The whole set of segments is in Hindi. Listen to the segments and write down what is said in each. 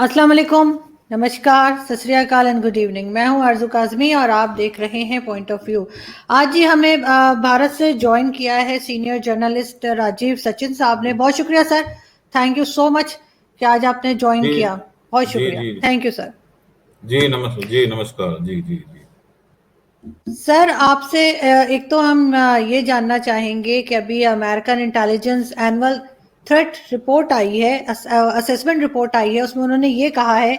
अस्सलाम वालेकुम, नमस्कार, सत श्री अकाल एंड गुड इवनिंग। मैं हूं आरजू काज़मी और आप देख रहे हैं पॉइंट ऑफ व्यू। आज ही हमें भारत से ज्वाइन किया है सीनियर जर्नलिस्ट राजीव सचिन साहब ने। बहुत शुक्रिया sir, thank you so much कि आज आपने ज्वाइन जी किया। बहुत जी शुक्रिया, जी थैंक यू सर। जी नमस्कार जी जी जी। सर आपसे एक तो हम ये जानना चाहेंगे कि अभी American intelligence annual threat report आई है, असेसमेंट रिपोर्ट आई है, उसमें उन्होंने ये कहा है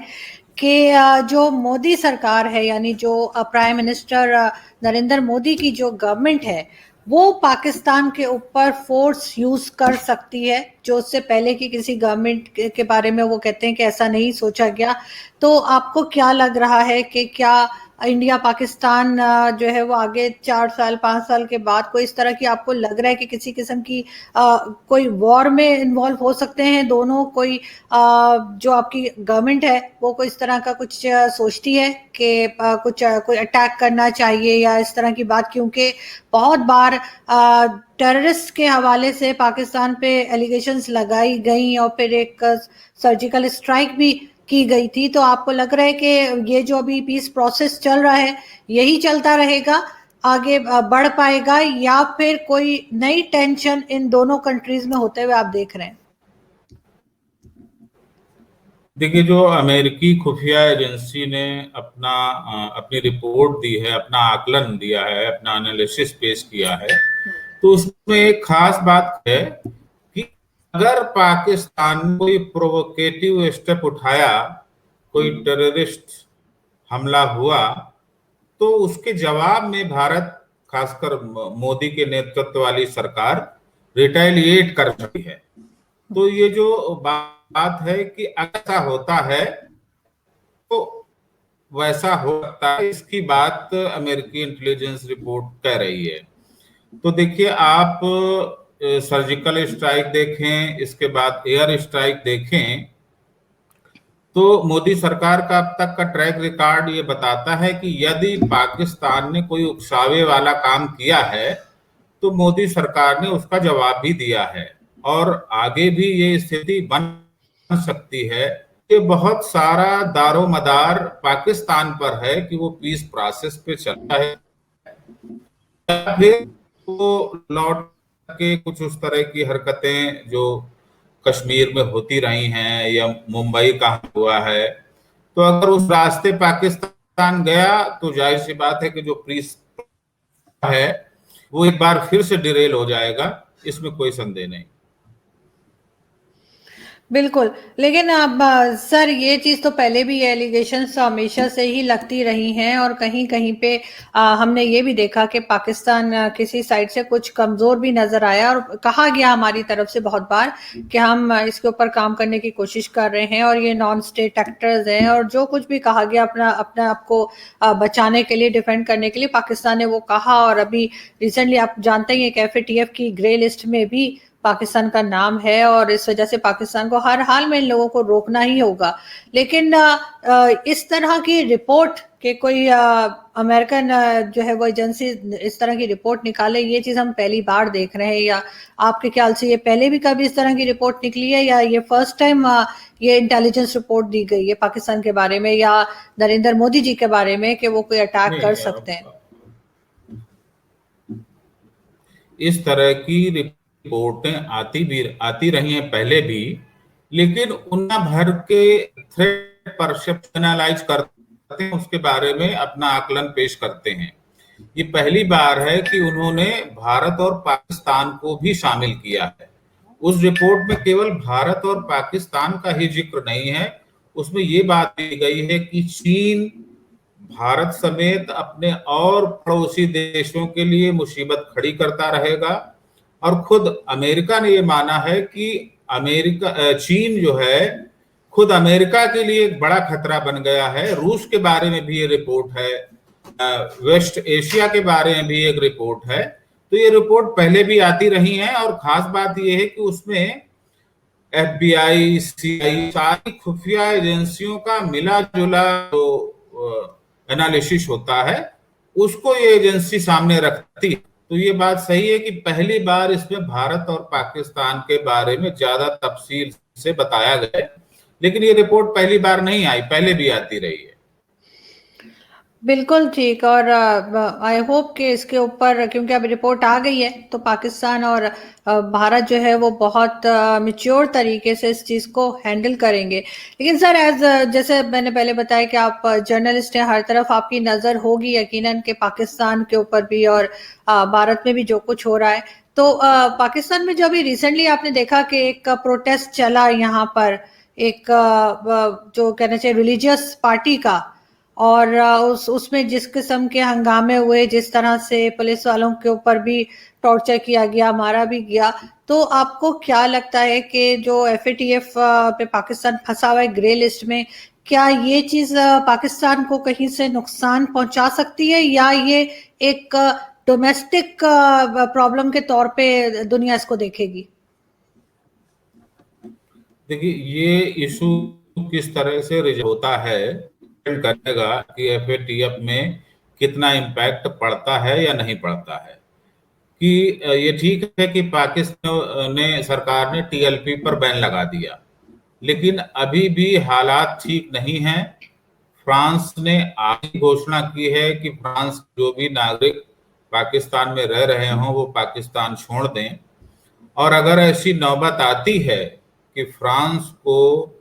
कि जो मोदी सरकार है, यानी जो प्राइम मिनिस्टर नरेंद्र मोदी की जो गवर्नमेंट है, वो पाकिस्तान के ऊपर फोर्स यूज कर सकती है, जो उससे पहले की किसी गवर्नमेंट के बारे में वो कहते हैं कि ऐसा नहीं सोचा गया। तो आपको क्या लग रहा है कि क्या इंडिया पाकिस्तान जो है वो आगे 4 साल 5 साल के बाद कोई इस तरह की आपको लग रहा है कि किसी किस्म की कोई वॉर में इन्वॉल्व हो सकते हैं दोनों? कोई जो आपकी गवर्नमेंट है वो कोई इस तरह का कुछ सोचती है कि कुछ कोई अटैक करना चाहिए या इस तरह की बात? क्योंकि बहुत बार टेररिस्ट के हवाले से पाकिस्तान पे एलिगेशंस लगाई गई और फिर एक सर्जिकल स्ट्राइक भी की गई थी। तो आपको लग रहा है कि ये जो अभी पीस प्रोसेस चल रहा है यही चलता रहेगा, आगे बढ़ पाएगा, या फिर कोई नई टेंशन इन दोनों कंट्रीज में होते हुए आप देख रहे हैं? देखिए, जो अमेरिकी खुफिया एजेंसी ने अपनी रिपोर्ट दी है, अपना आकलन दिया है, अपना एनालिसिस पेश किया है, तो उसमें एक खास बात है कि अगर पाकिस्तान ने कोई प्रोवोकेटिव स्टेप उठाया, कोई टेररिस्ट हमला हुआ, तो उसके जवाब में भारत, खासकर मोदी के नेतृत्व वाली सरकार, रिटेलिएट कर सकती है। तो ये जो बात है कि अगर ऐसा होता है तो वैसा हो सकता है, इसकी बात अमेरिकी इंटेलिजेंस रिपोर्ट कह रही है। तो देखिए, आप सर्जिकल स्ट्राइक देखें, इसके बाद एयर स्ट्राइक देखें, तो मोदी सरकार का अब तक का ट्रैक रिकॉर्ड ये बताता है कि यदि पाकिस्तान ने कोई उकसावे वाला काम किया है तो मोदी सरकार ने उसका जवाब भी दिया है। और आगे भी ये स्थिति बन सकती है कि बहुत सारा दारो मदार पाकिस्तान पर है कि वो पीस प्रोसेस पे चलता है, या फिर वो लौट के कुछ उस तरह की हरकतें जो कश्मीर में होती रही हैं या मुंबई का हुआ है, तो अगर उस रास्ते पाकिस्तान गया तो जाहिर सी बात है कि जो पीस है वो एक बार फिर से डिरेल हो जाएगा, इसमें कोई संदेह नहीं। बिल्कुल, लेकिन अब सर ये चीज़ तो पहले भी, ये एलिगेशंस हमेशा से ही लगती रही हैं और कहीं कहीं पे हमने ये भी देखा कि पाकिस्तान किसी साइड से कुछ कमज़ोर भी नज़र आया, और कहा गया हमारी तरफ से बहुत बार कि हम इसके ऊपर काम करने की कोशिश कर रहे हैं और ये नॉन स्टेट एक्टर्स हैं, और जो कुछ भी कहा गया अपना अपना आपको बचाने के लिए, डिफेंड करने के लिए पाकिस्तान ने वो कहा। और अभी रिसेंटली आप जानते ही हैं कि एफएटीएफ की ग्रे लिस्ट में भी पाकिस्तान का नाम है, और इस वजह से पाकिस्तान को हर हाल में इन लोगों को रोकना ही होगा। लेकिन इस तरह की रिपोर्ट के कोई अमेरिकन जो है वो एजेंसी इस तरह की रिपोर्ट निकाले, ये चीज हम पहली बार देख रहे हैं, या आपके ख्याल से ये पहले भी कभी इस तरह की रिपोर्ट निकली है, या ये फर्स्ट टाइम ये इंटेलिजेंस रिपोर्ट दी गई है पाकिस्तान के बारे में या नरेंद्र मोदी जी के बारे में कि वो कोई अटैक कर नहीं, सकते हैं? इस तरह की रिपोर्टें आती रही हैं पहले भी, लेकिन उन्ना भर के थ्रेट परसेप्शन एनालाइज करते हैं, उसके बारे में अपना आकलन पेश करते हैं। ये पहली बार है कि उन्होंने भारत और पाकिस्तान को भी शामिल किया है। उस रिपोर्ट में केवल भारत और पाकिस्तान का ही जिक्र नहीं है, उसमें ये बात की गई है कि चीन भारत समेत अपने और पड़ोसी देशों के लिए मुसीबत खड़ी करता रहेगा। और खुद अमेरिका ने ये माना है कि चीन जो है खुद अमेरिका के लिए एक बड़ा खतरा बन गया है। रूस के बारे में भी ये रिपोर्ट है, वेस्ट एशिया के बारे में भी एक रिपोर्ट है। तो ये रिपोर्ट पहले भी आती रही है, और खास बात ये है कि उसमें एफबीआई, सीआई, सारी खुफिया एजेंसियों का मिला जुला जो एनालिसिस होता है, उसको ये एजेंसी सामने रखती है। तो ये बात सही है कि पहली बार इसमें भारत और पाकिस्तान के बारे में ज्यादा तफसील से बताया गया है। लेकिन ये रिपोर्ट पहली बार नहीं आई, पहले भी आती रही है। बिल्कुल ठीक। और आई होप कि इसके ऊपर, क्योंकि अब रिपोर्ट आ गई है, तो पाकिस्तान और भारत जो है वो बहुत मिच्योर तरीके से इस चीज़ को हैंडल करेंगे। लेकिन सर, एज जैसे मैंने पहले बताया कि आप जर्नलिस्ट हैं, हर तरफ आपकी नज़र होगी यकीनन कि पाकिस्तान के ऊपर भी और भारत में भी जो कुछ हो रहा है। तो पाकिस्तान में जो अभी रिसेंटली आपने देखा कि एक प्रोटेस्ट चला यहाँ पर, एक जो कहना चाहिए रिलीजियस पार्टी का, और उसमें जिस किस्म के हंगामे हुए, जिस तरह से पुलिस वालों के ऊपर भी टॉर्चर किया गया, मारा भी गया, तो आपको क्या लगता है कि जो एफएटीएफ पे पाकिस्तान फंसा हुआ है ग्रे लिस्ट में, क्या ये चीज पाकिस्तान को कहीं से नुकसान पहुंचा सकती है, या ये एक डोमेस्टिक प्रॉब्लम के तौर पे दुनिया इसको देखेगी? देखिए, ये इशू किस तरह से रिजॉल्व होता है डिपेंड करेगा कि एफएटीएफ में कितना इम्पैक्ट पड़ता है या नहीं पड़ता है। कि ये ठीक है कि पाकिस्तान ने, सरकार ने टीएलपी पर बैन लगा दिया, लेकिन अभी भी हालात ठीक नहीं हैं। फ्रांस ने आज घोषणा की है कि फ्रांस जो भी नागरिक पाकिस्तान में रह रहे हों वो पाकिस्तान छोड़ दें। और अगर ऐसी नौबत आती है कि फ्रांस को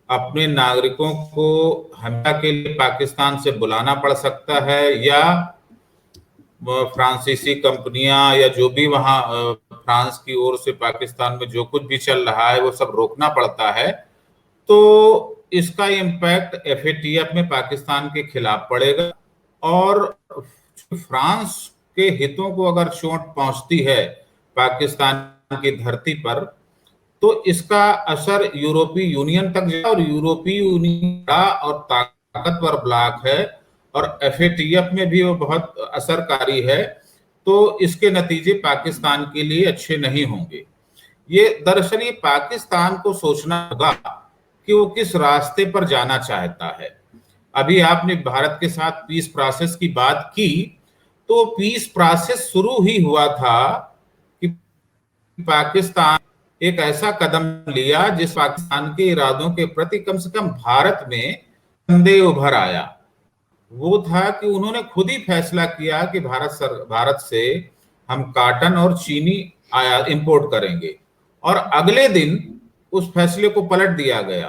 अपने नागरिकों को हमला के लिए पाकिस्तान से बुलाना पड़ सकता है, या फ्रांसीसी कंपनियां या जो भी वहां फ्रांस की ओर से पाकिस्तान में जो कुछ भी चल रहा है वो सब रोकना पड़ता है, तो इसका इम्पैक्ट एफएटीएफ में पाकिस्तान के खिलाफ पड़ेगा। और फ्रांस के हितों को अगर चोट पहुंचती है पाकिस्तान की धरती पर, तो इसका असर यूरोपीय यूनियन तक जाएगा। और यूरोपीय यूनियन बड़ा और ताकतवर ब्लॉक है और एफएटीएफ में भी वो बहुत असरकारी है, तो इसके नतीजे पाकिस्तान के लिए अच्छे नहीं होंगे। ये दरअसल ये पाकिस्तान को सोचना होगा कि वो किस रास्ते पर जाना चाहता है। अभी आपने भारत के साथ पीस प्रोसेस की बात की, तो पीस प्रोसेस शुरू ही हुआ था कि पाकिस्तान एक ऐसा कदम लिया जिस पाकिस्तान के इरादों के प्रति कम से कम भारत में संदेह उभर आया। वो था कि उन्होंने खुद ही फैसला किया कि भारत से हम काटन और चीनी इंपोर्ट करेंगे, और अगले दिन उस फैसले को पलट दिया गया।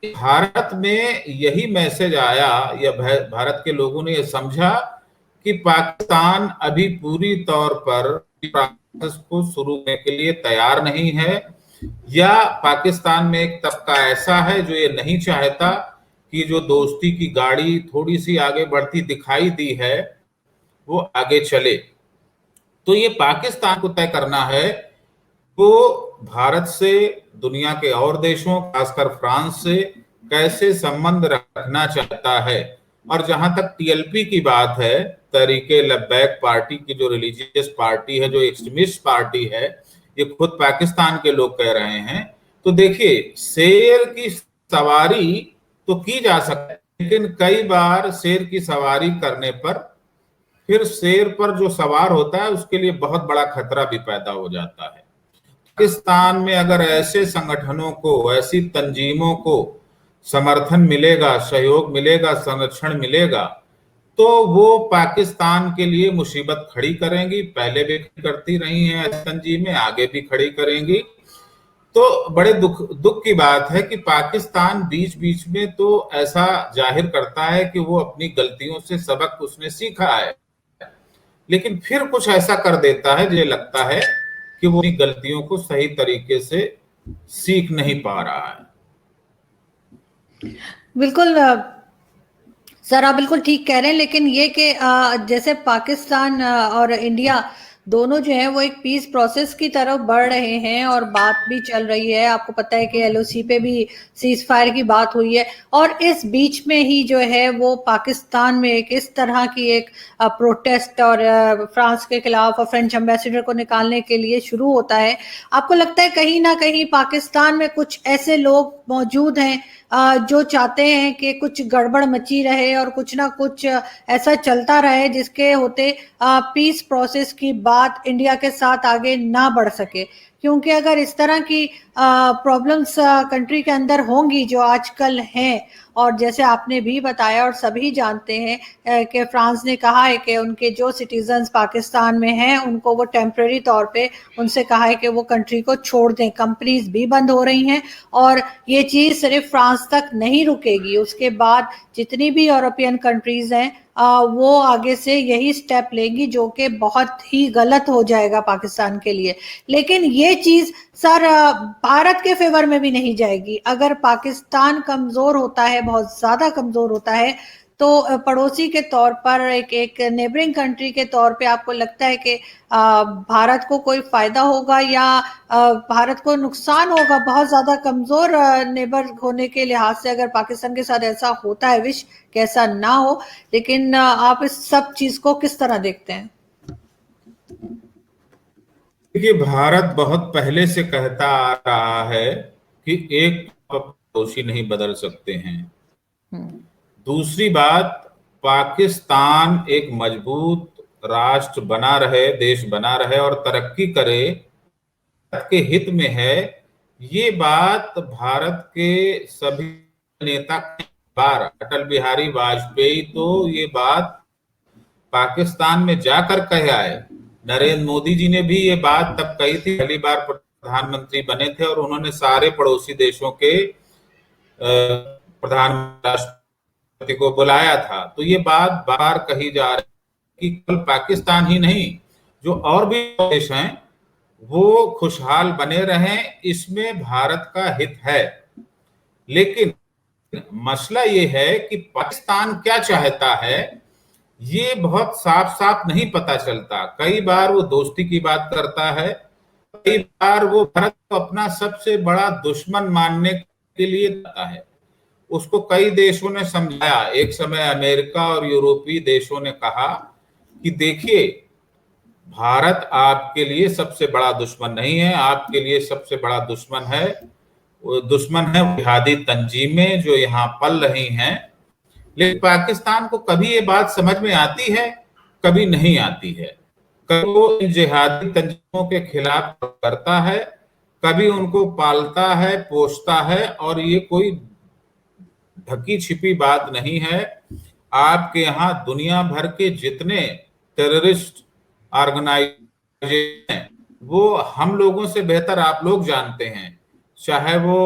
भारत में यही मैसेज आया, या भारत के लोगों ने यह समझा कि पाकिस्तान अभी पूरी तौर पर प्रोसेस को शुरू करने के लिए तैयार नहीं है, या पाकिस्तान में एक तबका ऐसा है जो ये नहीं चाहता कि जो दोस्ती की गाड़ी थोड़ी सी आगे बढ़ती दिखाई दी है वो आगे चले। तो ये पाकिस्तान को तय करना है वो भारत से, दुनिया के और देशों खासकर फ्रांस से कैसे संबंध रखना चाहता है। और जहां तक टीएलपी की बात है, तहरीके लब्बैक पार्टी की, जो रिलीजियस पार्टी है, जो एक्सट्रीमिस्ट पार्टी है, ये खुद पाकिस्तान के लोग कह रहे हैं। तो देखिए, शेर की सवारी तो की जा सकती है, लेकिन कई बार शेर की सवारी करने पर फिर शेर पर जो सवार होता है उसके लिए बहुत बड़ा खतरा भी पैदा हो जाता है। पाकिस्तान में अगर ऐसे संगठनों को, ऐसी तंजीमों को समर्थन मिलेगा, सहयोग मिलेगा, संरक्षण मिलेगा, तो वो पाकिस्तान के लिए मुसीबत खड़ी करेंगी। पहले भी करती रही हैं ऐसी तंजीमें, आगे भी खड़ी करेंगी। तो बड़े दुख की बात है कि पाकिस्तान बीच बीच में तो ऐसा जाहिर करता है कि वो अपनी गलतियों से सबक उसने सीखा है, लेकिन फिर कुछ ऐसा कर देता है जो लगता है कि वो अपनी गलतियों को सही तरीके से सीख नहीं पा रहा है। बिल्कुल सर, आप बिल्कुल ठीक कह रहे हैं। लेकिन ये कि जैसे पाकिस्तान और इंडिया दोनों जो है वो एक पीस प्रोसेस की तरफ बढ़ रहे हैं, और बात भी चल रही है। आपको पता है कि एलओसी पे भी सीज फायर की बात हुई है, और इस बीच में ही जो है वो पाकिस्तान में एक इस तरह की एक प्रोटेस्ट और फ्रांस के खिलाफ और फ्रेंच एम्बेसडर को निकालने के लिए शुरू होता है। आपको लगता है कहीं ना कहीं पाकिस्तान में कुछ ऐसे लोग मौजूद हैं जो चाहते हैं कि कुछ गड़बड़ मची रहे और कुछ ना कुछ ऐसा चलता रहे जिसके होते पीस प्रोसेस की बात इंडिया के साथ आगे ना बढ़ सके, क्योंकि अगर इस तरह की प्रॉब्लम्स कंट्री के अंदर होंगी जो आजकल हैं, और जैसे आपने भी बताया और सभी जानते हैं कि फ्रांस ने कहा है कि उनके जो सिटीजन्स पाकिस्तान में हैं उनको वो टेम्परेरी तौर पे उनसे कहा है कि वो कंट्री को छोड़ दें, कंपनीज भी बंद हो रही हैं, और ये चीज़ सिर्फ फ्रांस तक नहीं रुकेगी, उसके बाद जितनी भी यूरोपियन कंट्रीज हैं वो आगे से यही स्टेप लेंगी, जो कि बहुत ही गलत हो जाएगा पाकिस्तान के लिए। लेकिन ये चीज सर भारत के फेवर में भी नहीं जाएगी। अगर पाकिस्तान कमजोर होता है, बहुत ज्यादा कमजोर होता है, तो पड़ोसी के तौर पर एक नेबरिंग कंट्री के तौर पे आपको लगता है कि भारत को कोई फायदा होगा या भारत को नुकसान होगा? बहुत ज्यादा कमजोर नेबर होने के लिहाज से अगर पाकिस्तान के साथ ऐसा होता है, विश कि ऐसा ना हो, लेकिन आप इस सब चीज को किस तरह देखते हैं? देखिए, भारत बहुत पहले से कहता आ रहा है कि एक पड़ोसी नहीं बदल सकते हैं। दूसरी बात, पाकिस्तान एक मजबूत राष्ट्र बना रहे, देश बना रहे और तरक्की करे, भारत के हित में है। ये बात भारत के सभी नेता, बार अटल बिहारी वाजपेयी तो ये बात पाकिस्तान में जाकर कह आए। नरेंद्र मोदी जी ने भी ये बात तब कही थी, पहली बार प्रधानमंत्री बने थे और उन्होंने सारे पड़ोसी देशों के प्रधानमंत्री को बुलाया था। तो ये बात बार कही जा रही कि कल पाकिस्तान ही नहीं, जो और भी देश हैं वो खुशहाल बने रहें, इसमें भारत का हित है। लेकिन मसला ये है कि पाकिस्तान क्या चाहता है ये बहुत साफ साफ नहीं पता चलता। कई बार वो दोस्ती की बात करता है, कई बार वो भारत को अपना सबसे बड़ा दुश्मन मानने के लिए आता है। उसको कई देशों ने समझाया, एक समय अमेरिका और यूरोपीय देशों ने कहा कि देखिए, भारत आपके लिए सबसे बड़ा दुश्मन नहीं है, आपके लिए सबसे बड़ा दुश्मन है जिहादी तंजीमें जो यहाँ पल रही हैं। लेकिन पाकिस्तान को कभी ये बात समझ में आती है, कभी नहीं आती है। कभी वो इन जिहादी तंजीमों के खिलाफ करता है, कभी उनको पालता है, पोषता है, और ये कोई ढकी छिपी बात नहीं है। आपके यहाँ दुनिया भर के जितने टेररिस्ट ऑर्गेनाइजेशन हैं वो हम लोगों से बेहतर आप लोग जानते हैं, चाहे वो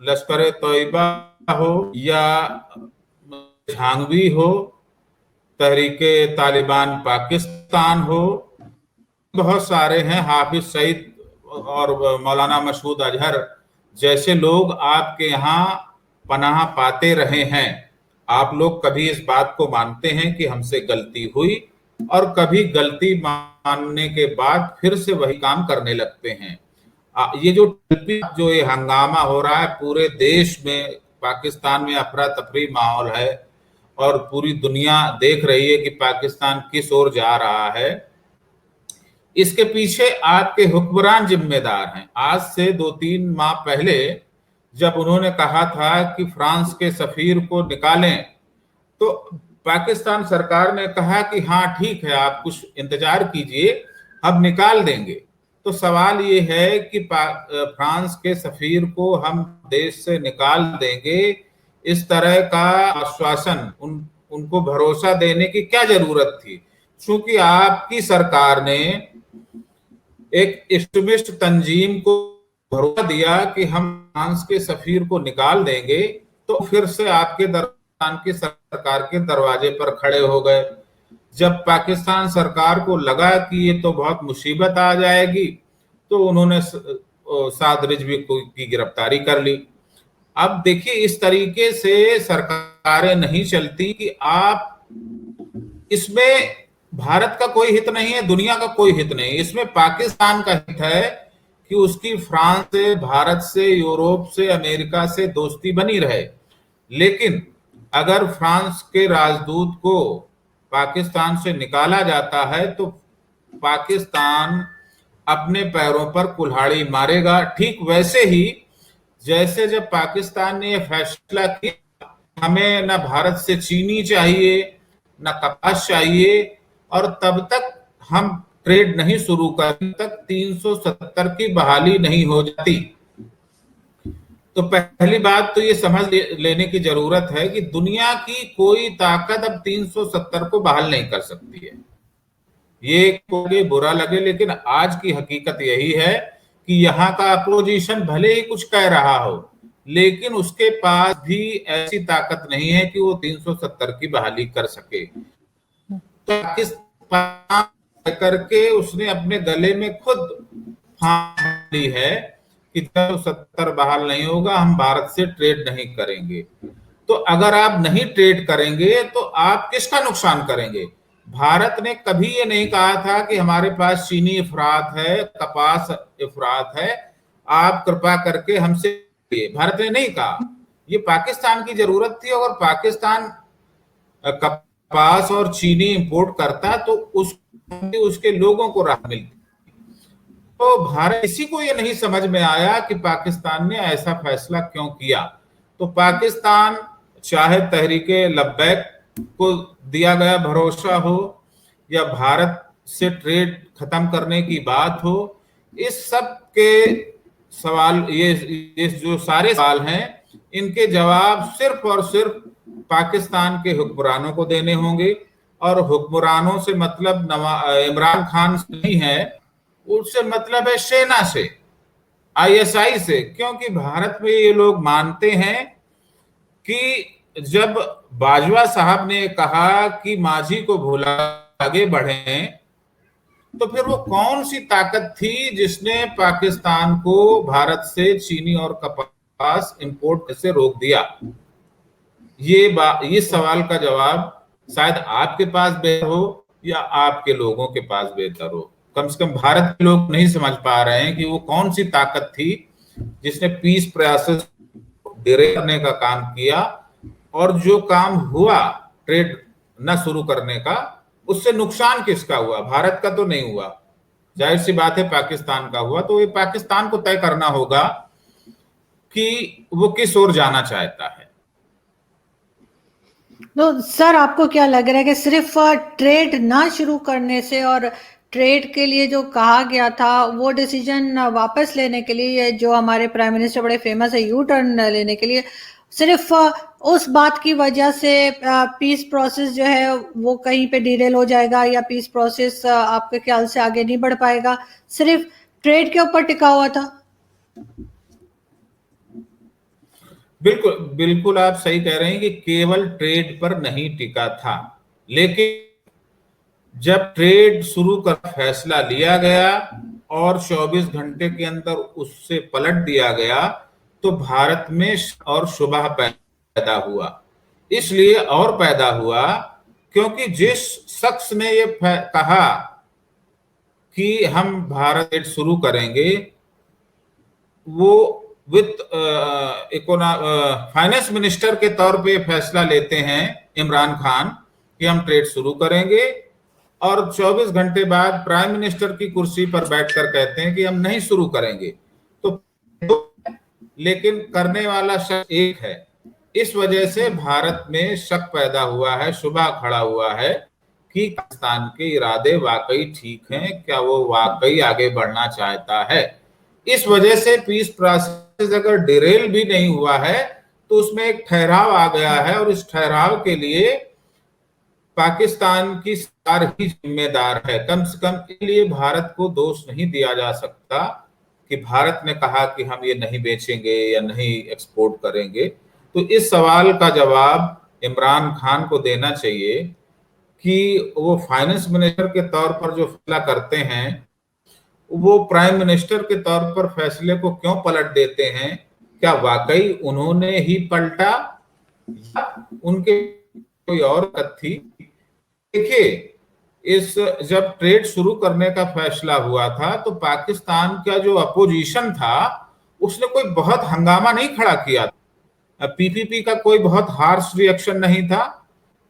लश्कर तोयबा हो या झांगवी हो, तहरीके तालिबान पाकिस्तान हो, बहुत सारे हैं, हाफिज सईद और मौलाना मसूद अजहर जैसे लोग आपके यहाँ पनाह पाते रहे हैं। आप लोग कभी इस बात को मानते हैं कि हमसे गलती हुई, और कभी गलती मानने के बाद फिर से वही काम करने लगते हैं। ये जो ये हंगामा हो रहा है पूरे देश में, पाकिस्तान में अफरा तफरी माहौल है और पूरी दुनिया देख रही है कि पाकिस्तान किस ओर जा रहा है, इसके पीछे आपके हुक्मरान जिम्मेदार हैं। आज से 2-3 माह पहले जब उन्होंने कहा था कि फ्रांस के सफीर को निकालें, तो पाकिस्तान सरकार ने कहा कि हाँ ठीक है, आप कुछ इंतजार कीजिए, हम निकाल देंगे। तो सवाल ये है कि फ्रांस के सफीर को हम देश से निकाल देंगे, इस तरह का आश्वासन उनको भरोसा देने की क्या जरूरत थी? क्योंकि आपकी सरकार ने एक एक्सट्रीमिस्ट तंजीम को भरोसा दिया कि हम फ्रांस के सफीर को निकाल देंगे, तो फिर से आपके पाकिस्तान की सरकार के दरवाजे पर खड़े हो गए। जब पाकिस्तान सरकार को लगा कि ये तो बहुत मुसीबत आ जाएगी, तो उन्होंने साद रिजवी की गिरफ्तारी कर ली। अब देखिए, इस तरीके से सरकारें नहीं चलती कि आप, इसमें भारत का कोई हित नहीं है, दुनिया का कोई हित नहीं, इसमें पाकिस्तान का हित है कि उसकी फ्रांस से, भारत से, यूरोप से, अमेरिका से दोस्ती बनी रहे। लेकिन अगर फ्रांस के राजदूत को पाकिस्तान से निकाला जाता है तो पाकिस्तान अपने पैरों पर कुल्हाड़ी मारेगा। ठीक वैसे ही जैसे जब पाकिस्तान ने यह फैसला किया, हमें न भारत से चीनी चाहिए, न कपास चाहिए, और तब तक हम ट्रेड नहीं शुरू करने तक 370 की बहाली नहीं हो जाती। तो पहली बात तो ये समझ लेने की जरूरत है कि दुनिया की कोई ताकत अब 370 को बहाल नहीं कर सकती है। ये कोई बुरा लगे, लेकिन आज की हकीकत यही है कि यहाँ का अपोजिशन भले ही कुछ कह रहा हो, लेकिन उसके पास भी ऐसी ताकत नहीं है कि वो 370 की बहाली कर सके। तो पाकिस्तान करके उसने अपने गले में खुद फांस ली है कि 370 बहाल नहीं होगा, हम भारत से ट्रेड नहीं करेंगे। तो अगर आप नहीं ट्रेड करेंगे तो आप किसका नुकसान करेंगे? भारत ने कभी ये नहीं कहा था कि हमारे पास चीनी इफरात है, कपास इफरात है, आप कृपा करके हमसे, भारत ने नहीं कहा। ये पाकिस्तान की जरूरत थी। अगर पाकिस्तान कपास और चीनी इंपोर्ट करता तो उसके लोगों को राहत मिलती। तो भारत, किसी को ये नहीं समझ में आया कि पाकिस्तान ने ऐसा फैसला क्यों किया। तो पाकिस्तान चाहे तहरीके लब्बैक को दिया गया भरोसा हो या भारत से ट्रेड खत्म करने की बात हो, इस सब के सवाल, ये जो सारे सवाल हैं, इनके जवाब सिर्फ और सिर्फ पाकिस्तान के हुक्मरानों को देने होंगे। और हुक्मरानों से मतलब इमरान खान से नहीं है, उससे मतलब है सेना से, आईएसआई से। क्योंकि भारत में ये लोग मानते हैं कि जब बाजवा साहब ने कहा कि माझी को भूला आगे बढ़े, तो फिर वो कौन सी ताकत थी जिसने पाकिस्तान को भारत से चीनी और कपास इंपोर्ट से रोक दिया? ये सवाल का जवाब शायद आपके पास बेहतर हो या आपके लोगों के पास बेहतर हो। कम से कम भारत के लोग नहीं समझ पा रहे हैं कि वो कौन सी ताकत थी जिसने पीस प्रयासेस डिले करने का काम किया, और जो काम हुआ ट्रेड न शुरू करने का, उससे नुकसान किसका हुआ? भारत का तो नहीं हुआ, जाहिर सी बात है पाकिस्तान का हुआ। तो ये पाकिस्तान को तय करना होगा कि वो किस ओर जाना चाहता है। तो सर, आपको क्या लग रहा है कि सिर्फ ट्रेड ना शुरू करने से और ट्रेड के लिए जो कहा गया था वो डिसीजन वापस लेने के लिए, जो हमारे प्राइम मिनिस्टर बड़े फेमस है यू टर्न लेने के लिए, सिर्फ उस बात की वजह से पीस प्रोसेस जो है वो कहीं पे डिरेल हो जाएगा, या पीस प्रोसेस आपके ख्याल से आगे नहीं बढ़ पाएगा, सिर्फ ट्रेड के ऊपर टिका हुआ था? बिल्कुल बिल्कुल, आप सही कह रहे हैं कि केवल ट्रेड पर नहीं टिका था, लेकिन जब ट्रेड शुरू कर फैसला लिया गया और 24 घंटे के अंदर उससे पलट दिया गया, तो भारत में और शुबह पैदा हुआ। इसलिए और पैदा हुआ क्योंकि जिस शख्स ने ये कहा कि हम भारत ट्रेड शुरू करेंगे, वो वित्त फाइनेंस मिनिस्टर के तौर पे फैसला लेते हैं इमरान खान कि हम ट्रेड शुरू करेंगे, और 24 घंटे बाद प्राइम मिनिस्टर की कुर्सी पर बैठकर कहते हैं कि हम नहीं शुरू करेंगे। तो लेकिन करने वाला शख्स एक है। इस वजह से भारत में शक पैदा हुआ है, शुबा खड़ा हुआ है कि पाकिस्तान के इरादे वाकई ठीक हैं, क्या वो वाकई आगे बढ़ना चाहता है। इस वजह से पीस प्रोसेस अगर डिरेल भी नहीं हुआ है तो उसमें एक ठहराव आ गया है, और इस ठहराव के लिए पाकिस्तान की सरकार ही जिम्मेदार है। कम से कम इसलिए भारत को दोष नहीं दिया जा सकता कि भारत ने कहा कि हम ये नहीं बेचेंगे या नहीं एक्सपोर्ट करेंगे। तो इस सवाल का जवाब इमरान खान को देना चाहिए कि वो फाइनेंस मिनिस्टर के तौर पर जो फैसला करते हैं, वो प्राइम मिनिस्टर के तौर पर फैसले को क्यों पलट देते हैं? क्या वाकई उन्होंने ही पलटा या उनके कोई और थी? देखिए, जब ट्रेड शुरू करने का फैसला हुआ था तो पाकिस्तान का जो अपोजिशन था उसने कोई बहुत हंगामा नहीं खड़ा किया। पीपीपी का कोई बहुत हार्श रिएक्शन नहीं था।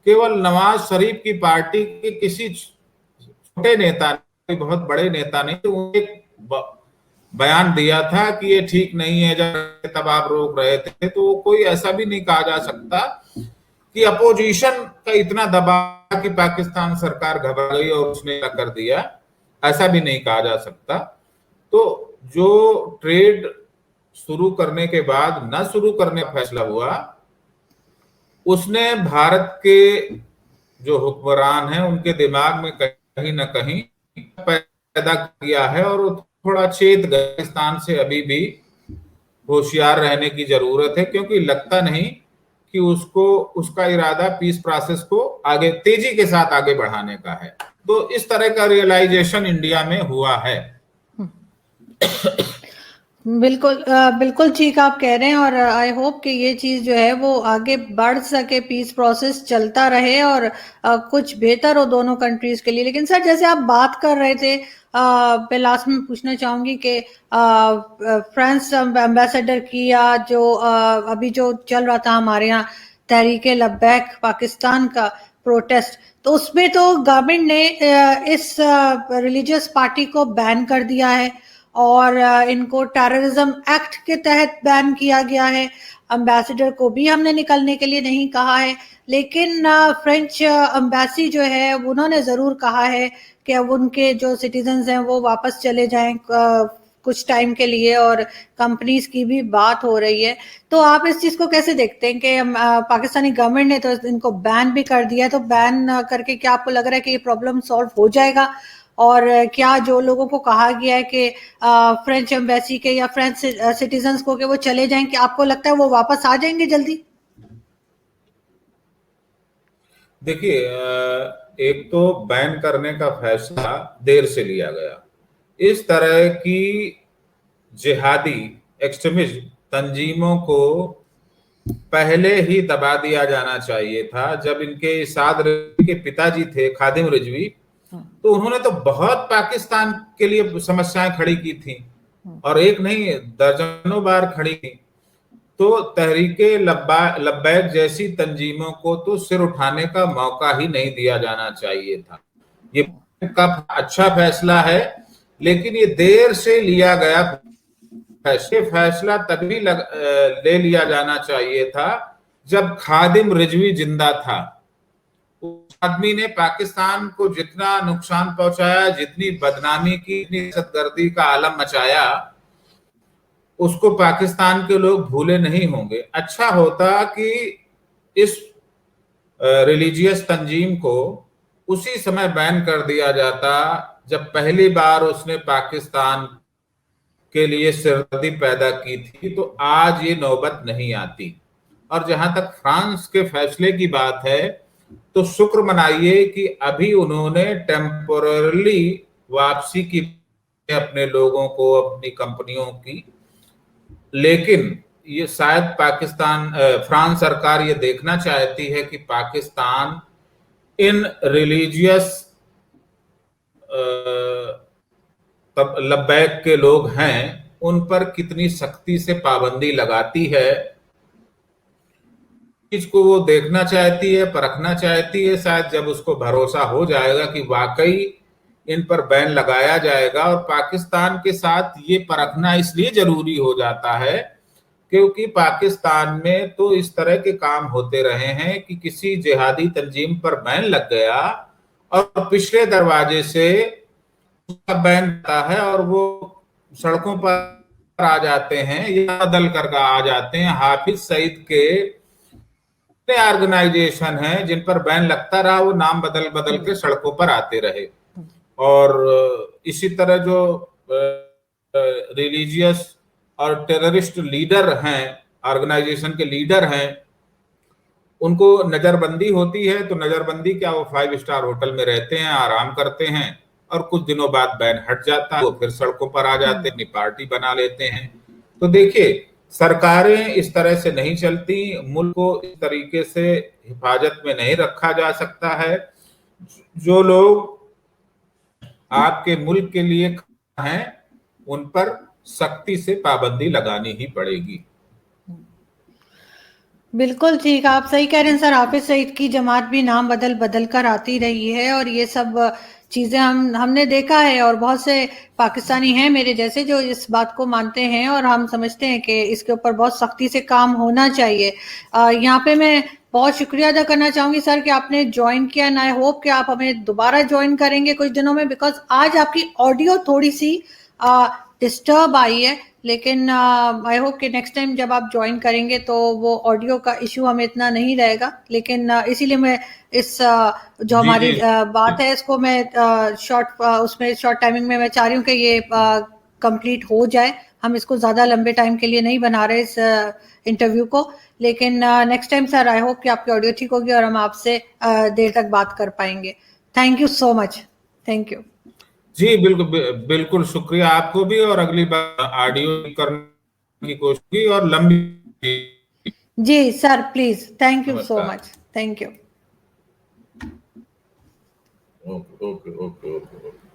केवल नवाज शरीफ की पार्टी के किसी छोटे नेता ने, कोई बहुत बड़े नेता ने, तो एक बयान दिया था कि ये ठीक नहीं है, जब तब आप रोक रहे थे। तो कोई ऐसा भी नहीं कहा जा सकता कि अपोजिशन का इतना दबाव कि पाकिस्तान सरकार घबरा गई और उसने क्या कर दिया। ऐसा भी नहीं कहा जा सकता। तो जो ट्रेड शुरू करने के बाद न शुरू करने का फैसला हुआ, उसने भारत के जो हुक्मरान हैं उनके दिमाग में कहीं ना कहीं पैदा किया है, और थोड़ा चेत गए। पाकिस्तान से अभी भी होशियार रहने की जरूरत है, क्योंकि लगता नहीं कि उसको उसका इरादा पीस प्रोसेस को आगे तेजी के साथ आगे बढ़ाने का है। तो इस तरह का रियलाइजेशन इंडिया में हुआ है। बिल्कुल बिल्कुल ठीक आप कह रहे हैं, और आई होप कि ये चीज जो है वो आगे बढ़ सके, पीस प्रोसेस चलता रहे और कुछ बेहतर हो दोनों कंट्रीज के लिए। लेकिन सर, जैसे आप बात कर रहे थे, मैं लास्ट में पूछना चाहूंगी कि फ्रांस एम्बेसडर की, या जो अभी जो चल रहा था हमारे यहाँ तहरीक लब्बैक पाकिस्तान का प्रोटेस्ट, तो उसमें तो गवर्नमेंट ने इस रिलीजियस पार्टी को बैन कर दिया है और इनको टेररिज्म एक्ट के तहत बैन किया गया है। एम्बेसडर को भी हमने निकलने के लिए नहीं कहा है, लेकिन फ्रेंच एम्बेसी जो है उन्होंने ज़रूर कहा है कि अब उनके जो सिटीजन्स हैं वो वापस चले जाएं कुछ टाइम के लिए, और कंपनीज की भी बात हो रही है। तो आप इस चीज़ को कैसे देखते हैं कि पाकिस्तानी गवर्नमेंट ने तो इनको बैन भी कर दिया है, तो बैन करके क्या आपको लग रहा है कि ये प्रॉब्लम सॉल्व हो जाएगा? और क्या जो लोगों को कहा गया है कि फ्रेंच एम्बेसी के या फ्रेंच सिटीजन्स को कि वो चले जाएं, कि आपको लगता है वो वापस आ जाएंगे जल्दी? देखिए, एक तो बैन करने का फैसला देर से लिया गया। इस तरह की जिहादी एक्सट्रीमिस्ट तंजीमों को पहले ही दबा दिया जाना चाहिए था। जब इनके साद रिजवी के पिताजी थे खादिम रिजवी, तो उन्होंने तो बहुत पाकिस्तान के लिए समस्याएं खड़ी की थी, और एक नहीं दर्जनों बार खड़ी की। तो तहरीके लब्बैक जैसी तंजीमों को तो सिर उठाने का मौका ही नहीं दिया जाना चाहिए था। ये का अच्छा फैसला है, लेकिन ये देर से लिया गया फैसला तभी ले लिया जाना चाहिए था जब खादिम रिजवी जिंदा था। उस आदमी ने पाकिस्तान को जितना नुकसान पहुंचाया, जितनी बदनामी की, जितनी दहशतगर्दी का आलम मचाया, उसको पाकिस्तान के लोग भूले नहीं होंगे। अच्छा होता कि इस रिलीजियस तंजीम को उसी समय बैन कर दिया जाता जब पहली बार उसने पाकिस्तान के लिए सिरदर्दी पैदा की थी, तो आज ये नौबत नहीं आती। और जहां तक फ्रांस के फैसले की बात है, तो शुक्र मनाइए कि अभी उन्होंने टेम्पोरली वापसी की अपने लोगों को, अपनी कंपनियों की। लेकिन ये शायद फ्रांस सरकार ये देखना चाहती है कि पाकिस्तान इन रिलीजियस लब्बैक के लोग हैं उन पर कितनी सख्ती से पाबंदी लगाती है। चीज को वो देखना चाहती है, परखना चाहती है। शायद जब उसको भरोसा हो जाएगा कि वाकई इन पर बैन लगाया जाएगा, और पाकिस्तान के साथ ये परखना इसलिए जरूरी हो जाता है क्योंकि पाकिस्तान में तो इस तरह के काम होते रहे हैं कि किसी जिहादी तंजीम पर बैन लग गया और पिछले दरवाजे से उसका बैन होता है, और वो सड़कों पर आ जाते हैं या बदल कर आ जाते हैं। हाफिज सईद के ऑर्गेनाइजेशन है जिन पर बैन लगता रहा, वो नाम बदल बदल के सड़कों पर आते रहे। और इसी तरह जो रिलीजियस और टेररिस्ट लीडर हैं, ऑर्गेनाइजेशन के लीडर हैं, उनको नजरबंदी होती है। तो नजरबंदी क्या, वो 5 स्टार होटल में रहते हैं, आराम करते हैं, और कुछ दिनों बाद बैन हट जाता है, वो फिर सड़कों पर आ जाते हैं, अपनी पार्टी बना लेते हैं। तो देखिए, सरकारें इस तरह से नहीं चलती, मुल्क को इस तरीके से हिफाजत में नहीं रखा जा सकता है। जो लोग आपके मुल्क के लिए हैं उन पर सख्ती से पाबंदी लगानी ही पड़ेगी। बिल्कुल ठीक, आप सही कह रहे हैं सर। हाफिज सईद की जमात भी नाम बदल बदल कर आती रही है, और ये सब चीजें हमने देखा है, और बहुत से पाकिस्तानी हैं मेरे जैसे जो इस बात को मानते हैं, और हम समझते हैं कि इसके ऊपर बहुत सख्ती से काम होना चाहिए। यहाँ पे मैं बहुत शुक्रिया अदा करना चाहूंगी सर कि आपने ज्वाइन किया एंड आई होप कि आप हमें दोबारा ज्वाइन करेंगे कुछ दिनों में, बिकॉज आज आपकी ऑडियो थोड़ी सी डिस्टर्ब आई है, लेकिन आई होप कि नेक्स्ट टाइम जब आप ज्वाइन करेंगे तो वो ऑडियो का इशू हमें इतना नहीं रहेगा। लेकिन इसीलिए मैं इस जो जी हमारी जी बात है इसको मैं शॉर्ट उसमें शॉर्ट टाइमिंग में मैं चाह रही हूँ कि ये कंप्लीट हो जाए। हम इसको ज़्यादा लंबे टाइम के लिए नहीं बना रहे इस इंटरव्यू को, लेकिन next time sir I hope कि आपकी ऑडियो ठीक होगी और हम आपसे देर तक बात कर पाएंगे। Thank you so much. Thank you. जी, बिल्कुल बिल्कुल शुक्रिया आपको भी, और अगली बार ऑडियो करने की कोशिश की और लंबी। जी sir please, thank you so नमस्कार। Much. Thank you. Okay okay okay okay okay.